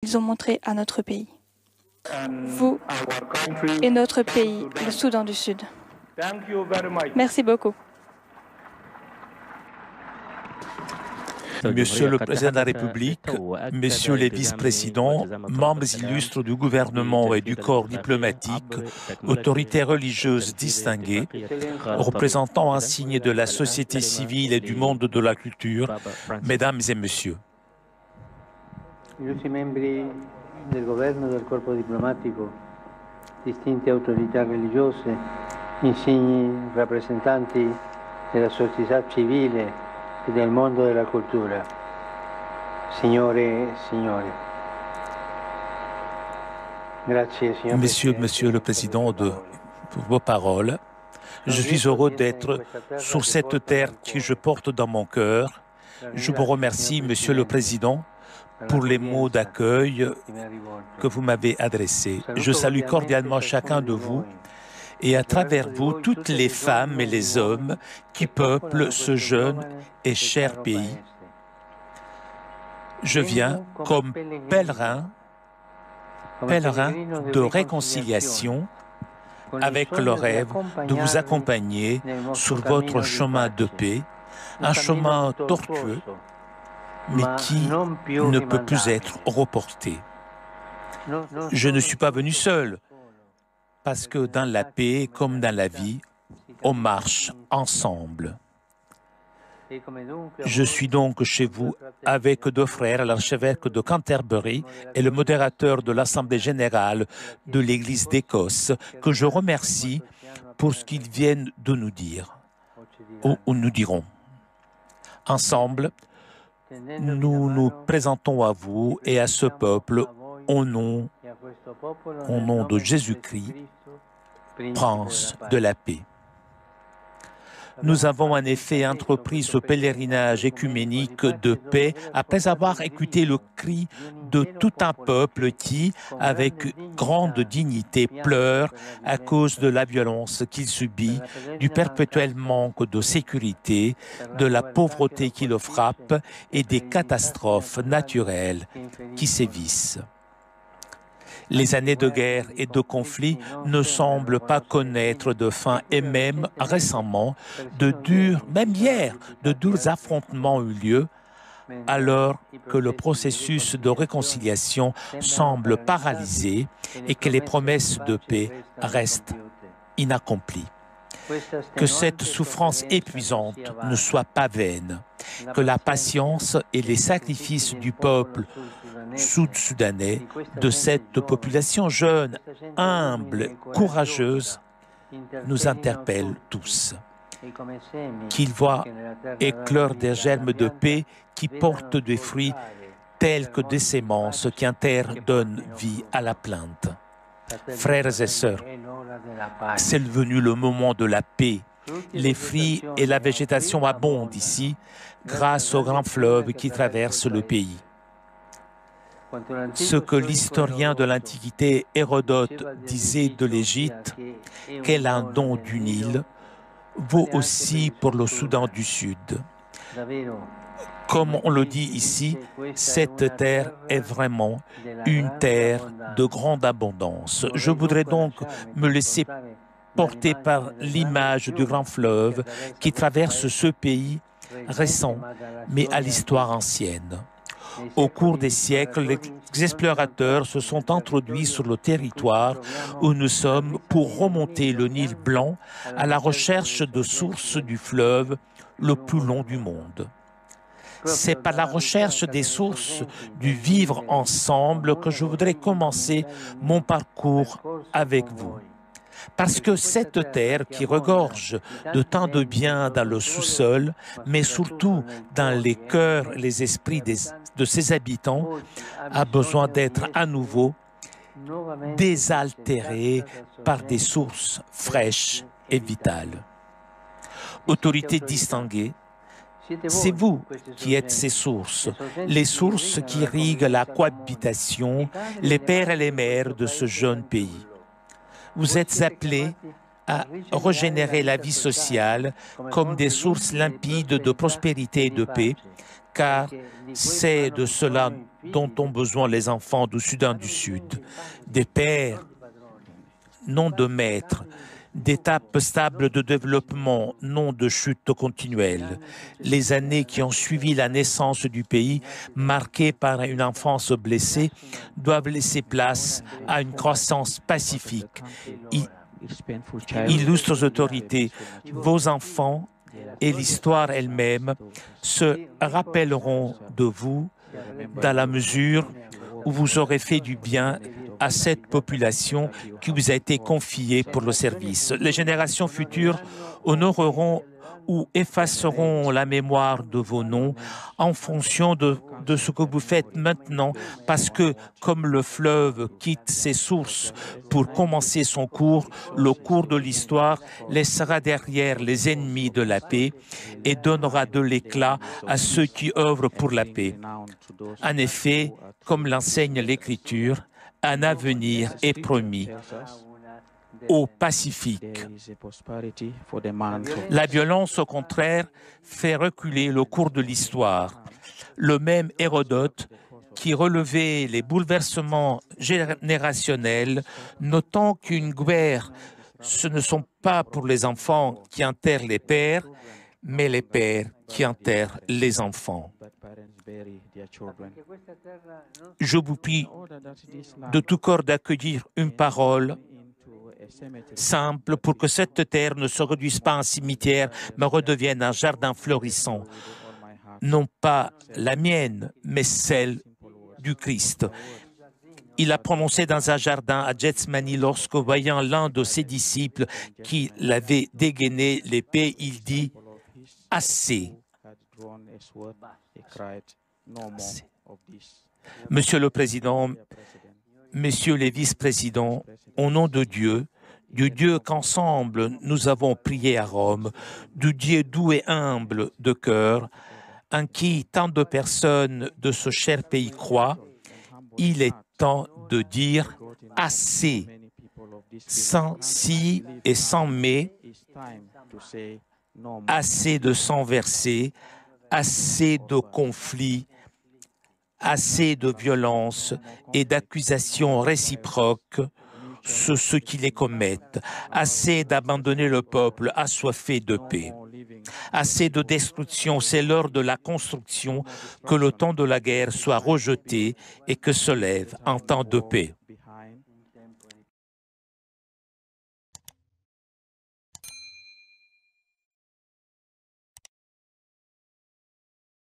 qu'ils ont montré à notre pays. Vous et notre pays, le Soudan du Sud. Merci beaucoup. Monsieur le Président de la République, Messieurs les vice-présidents, membres illustres du gouvernement et du corps diplomatique, autorités religieuses distinguées, représentants insignes de la société civile et du monde de la culture, Mesdames et Messieurs. Illustri membri del governo e del corpo diplomatico, distinte autorità religiose, insigni rappresentanti della società civile e del mondo della cultura, signore e signori. Grazie, signor Monsieur le Président, pour vos paroles. Je suis heureux d'être sur cette terre que je porte dans mon cœur. Je vous remercie, Monsieur le Président, pour les mots d'accueil que vous m'avez adressés. Je salue cordialement chacun de vous et à travers vous toutes les femmes et les hommes qui peuplent ce jeune et cher pays. Je viens comme pèlerin de réconciliation avec le rêve de vous accompagner sur votre chemin de paix, un chemin tortueux, mais qui ne peut plus être reporté. Je ne suis pas venu seul, parce que dans la paix comme dans la vie, on marche ensemble. Je suis donc chez vous avec deux frères, l'archevêque de Canterbury et le modérateur de l'Assemblée générale de l'Église d'Écosse, que je remercie pour ce qu'ils viennent de nous dire, ou nous dirons. Ensemble, nous nous présentons à vous et à ce peuple au nom de Jésus-Christ, Prince de la paix. Nous avons en effet entrepris ce pèlerinage écuménique de paix après avoir écouté le cri de tout un peuple qui, avec grande dignité, pleure à cause de la violence qu'il subit, du perpétuel manque de sécurité, de la pauvreté qui le frappe et des catastrophes naturelles qui sévissent. Les années de guerre et de conflit ne semblent pas connaître de fin et même récemment, même hier, de durs affrontements ont eu lieu, alors que le processus de réconciliation semble paralysé et que les promesses de paix restent inaccomplies. Que cette souffrance épuisante ne soit pas vaine, que la patience et les sacrifices du peuple sud-soudanais, de cette population jeune, humble, courageuse, nous interpellent tous. Qu'ils voient éclore des germes de paix qui portent des fruits tels que des semences qu'un terre donne vie à la plante. Frères et sœurs, c'est venu le moment de la paix. Les fruits et la végétation abondent ici grâce au grand fleuve qui traverse le pays. Ce que l'historien de l'Antiquité Hérodote disait de l'Égypte, qu'elle a un don du Nil, vaut aussi pour le Soudan du Sud. Comme on le dit ici, cette terre est vraiment une terre de grande abondance. Je voudrais donc me laisser porter par l'image du grand fleuve qui traverse ce pays récent, mais à l'histoire ancienne. Au cours des siècles, les explorateurs se sont introduits sur le territoire où nous sommes pour remonter le Nil blanc à la recherche de sources du fleuve le plus long du monde. C'est par la recherche des sources du vivre ensemble que je voudrais commencer mon parcours avec vous. Parce que cette terre qui regorge de tant de biens dans le sous-sol, mais surtout dans les cœurs et les esprits de ses habitants, a besoin d'être à nouveau désaltérée par des sources fraîches et vitales. Autorités distinguées, c'est vous qui êtes ces sources, les sources qui irriguent la cohabitation, les pères et les mères de ce jeune pays. Vous êtes appelés à régénérer la vie sociale comme des sources limpides de prospérité et de paix, car c'est de cela dont ont besoin les enfants du Soudan du Sud, des pères, non de maîtres, d'étapes stables de développement, non de chute continuelle. Les années qui ont suivi la naissance du pays, marquées par une enfance blessée, doivent laisser place à une croissance pacifique. Illustres autorités, vos enfants et l'histoire elle-même se rappelleront de vous dans la mesure où vous aurez fait du bien à cette population qui vous a été confiée pour le service. Les générations futures honoreront ou effaceront la mémoire de vos noms en fonction de ce que vous faites maintenant, parce que comme le fleuve quitte ses sources pour commencer son cours, le cours de l'histoire laissera derrière les ennemis de la paix et donnera de l'éclat à ceux qui œuvrent pour la paix. En effet, comme l'enseigne l'Écriture, un avenir est promis au Pacifique. La violence, au contraire, fait reculer le cours de l'histoire. Le même Hérodote, qui relevait les bouleversements générationnels, notant qu'une guerre, ce ne sont pas pour les enfants qui enterrent les pères, mais les pères qui enterrent les enfants. Je vous prie de tout cœur d'accueillir une parole simple pour que cette terre ne se réduise pas en cimetière, mais redevienne un jardin florissant. Non pas la mienne, mais celle du Christ. Il a prononcé dans un jardin à Gethsemane lorsque, voyant l'un de ses disciples qui l'avait dégainé l'épée, il dit « Assez ». Monsieur le Président, Messieurs les vice-présidents, au nom de Dieu, du Dieu qu'ensemble nous avons prié à Rome, du Dieu doux et humble de cœur, en qui tant de personnes de ce cher pays croient, il est temps de dire assez, sans si et sans mais, assez de sang versé, assez de conflits, assez de violence et d'accusations réciproques sur ceux qui les commettent, assez d'abandonner le peuple assoiffé de paix. Assez de destruction, c'est l'heure de la construction, que le temps de la guerre soit rejeté et que se lève un temps de paix.